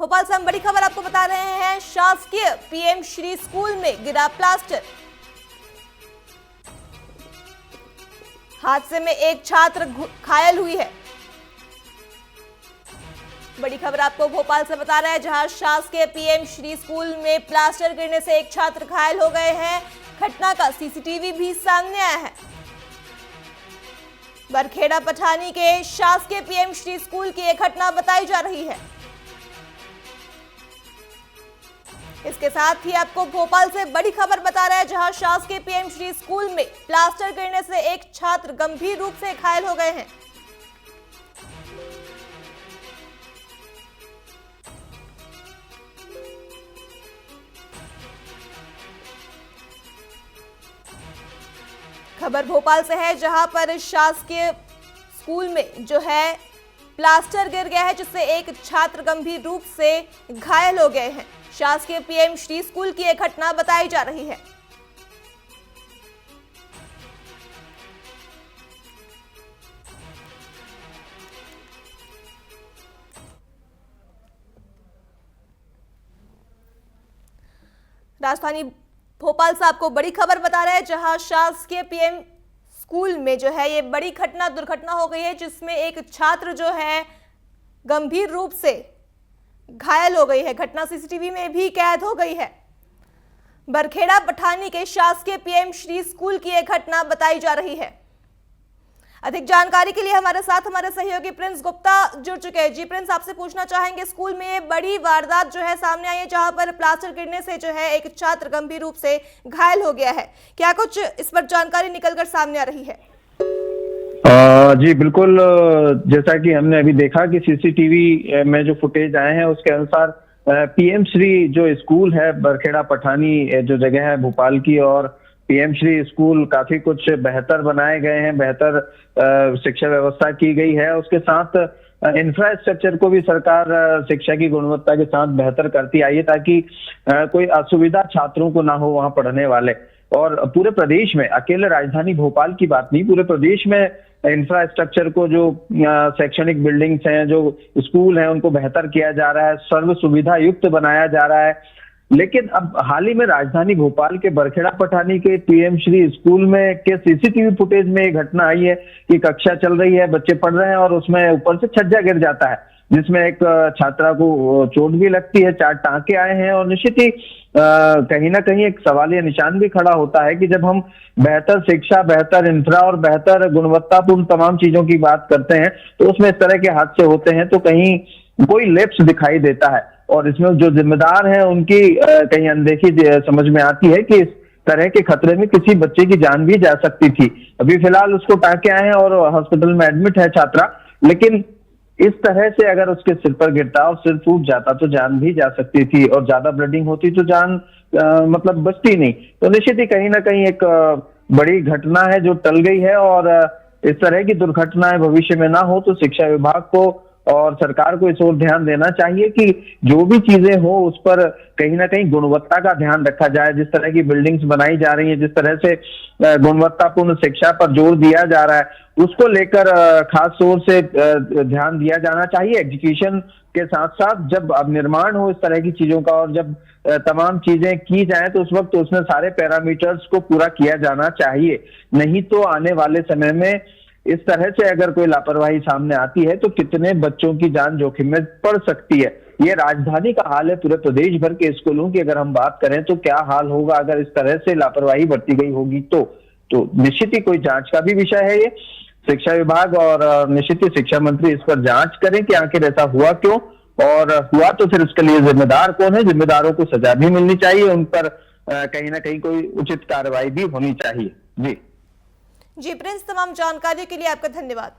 भोपाल से हम बड़ी खबर आपको बता रहे हैं। शासकीय पीएम श्री स्कूल में गिरा प्लास्टर। हादसे में एक छात्र घायल हुई है। बड़ी खबर आपको भोपाल से बता रहे हैं, जहां शासकीय पीएम श्री स्कूल में प्लास्टर गिरने से एक छात्र घायल हो गए हैं। घटना का सीसीटीवी भी सामने आया है। बरखेड़ा पठानी के शासकीय पीएम श्री स्कूल की एक घटना बताई जा रही है। इसके साथ ही आपको भोपाल से बड़ी खबर बता रहे हैं, जहां शासकीय पीएम श्री स्कूल में प्लास्टर गिरने से एक छात्र गंभीर रूप से घायल हो गए हैं। खबर भोपाल से है, जहां पर शासकीय स्कूल में जो है प्लास्टर गिर गया है, जिससे एक छात्र गंभीर रूप से घायल हो गए हैं। शासकीय पीएम श्री स्कूल की एक घटना बताई जा रही है। राजधानी भोपाल से आपको बड़ी खबर बता रहे हैं, जहां शासकीय पीएम स्कूल में जो है ये बड़ी दुर्घटना हो गई है, जिसमें एक छात्र जो है गंभीर रूप से घायल हो गई है। घटना सीसीटीवी में भी कैद हो गई है। बरखेड़ा पठानी के शासकीय पीएम श्री स्कूल की एक घटना बताई जा रही है। अधिक जानकारी के लिए हमारे साथ हमारे सहयोगी प्रिंस गुप्ता जुड़ चुके हैं। जी प्रिंस, आपसे पूछना चाहेंगे, स्कूल में ये बड़ी वारदात जो है सामने आई है, जहां पर प्लास्टर गिरने से जो है एक छात्र गंभीर रूप से घायल हो गया है। क्या कुछ इस पर जानकारी निकलकर सामने आ रही है? जी बिल्कुल, जैसा कि हमने अभी देखा कि सीसीटीवी में जो फुटेज आए हैं उसके अनुसार पीएम श्री जो स्कूल है बरखेड़ा पठानी जो जगह है भोपाल की, और पीएम श्री स्कूल काफी कुछ बेहतर बनाए गए हैं, बेहतर शिक्षा व्यवस्था की गई है। उसके साथ इंफ्रास्ट्रक्चर को भी सरकार शिक्षा की गुणवत्ता के साथ बेहतर करती आई है, ताकि कोई असुविधा छात्रों को ना हो वहां पढ़ने वाले। और पूरे प्रदेश में, अकेले राजधानी भोपाल की बात नहीं, पूरे प्रदेश में इंफ्रास्ट्रक्चर को, जो शैक्षणिक बिल्डिंग्स हैं, जो स्कूल हैं, उनको बेहतर किया जा रहा है, सर्व सुविधा युक्त बनाया जा रहा है। लेकिन अब हाल ही में राजधानी भोपाल के बरखेड़ा पठानी के पीएम श्री स्कूल में के सीसीटीवी फुटेज में एक घटना आई है कि कक्षा चल रही है, बच्चे पढ़ रहे हैं और उसमें ऊपर से छज्जा गिर जाता है, जिसमें एक छात्रा को चोट भी लगती है, 4 टांके आए हैं। और निश्चित ही कहीं ना कहीं एक सवालिया निशान भी खड़ा होता है कि जब हम बेहतर शिक्षा, बेहतर इंफ्रा और बेहतर गुणवत्तापूर्ण तमाम चीजों की बात करते हैं, तो उसमें इस तरह के हादसे होते हैं तो कहीं कोई लैप्स दिखाई देता है। और इसमें जो जिम्मेदार हैं उनकी कहीं अनदेखी समझ में आती है कि इस तरह के खतरे में किसी बच्चे की जान भी जा सकती थी। अभी फिलहाल उसको टांके आए हैं और हॉस्पिटल में एडमिट है छात्रा, लेकिन इस तरह से अगर उसके सिर पर गिरता और सिर फूट जाता तो जान भी जा सकती थी, और ज्यादा ब्लीडिंग होती तो जान मतलब बचती नहीं। तो निश्चित ही कहीं ना कहीं एक बड़ी घटना है जो टल गई है, और इस तरह की दुर्घटनाएं भविष्य में ना हो तो शिक्षा विभाग को और सरकार को इस ओर ध्यान देना चाहिए कि जो भी चीजें हो उस पर कहीं ना कहीं गुणवत्ता का ध्यान रखा जाए। जिस तरह की बिल्डिंग्स बनाई जा रही है, जिस तरह से गुणवत्तापूर्ण शिक्षा पर जोर दिया जा रहा है, उसको लेकर खास तौर से ध्यान दिया जाना चाहिए। एजुकेशन के साथ साथ जब अब निर्माण हो इस तरह की चीजों का, और जब तमाम चीजें की जाए तो उस वक्त उसमें सारे पैरामीटर्स को पूरा किया जाना चाहिए। नहीं तो आने वाले समय में इस तरह से अगर कोई लापरवाही सामने आती है तो कितने बच्चों की जान जोखिम में पड़ सकती है। ये राजधानी का हाल है, पूरे प्रदेश भर के स्कूलों की अगर हम बात करें तो क्या हाल होगा अगर इस तरह से लापरवाही बरती गई होगी तो निश्चित ही कोई जांच का भी विषय है ये। शिक्षा विभाग और निश्चित ही शिक्षा मंत्री इस पर जांच करें कि आखिर ऐसा हुआ क्यों, और हुआ तो फिर इसके लिए जिम्मेदार कौन है। जिम्मेदारों को सजा भी मिलनी चाहिए, उन पर कहीं ना कहीं कोई उचित कार्रवाई भी होनी चाहिए। जी प्रिंस, तमाम जानकारी के लिए आपका धन्यवाद।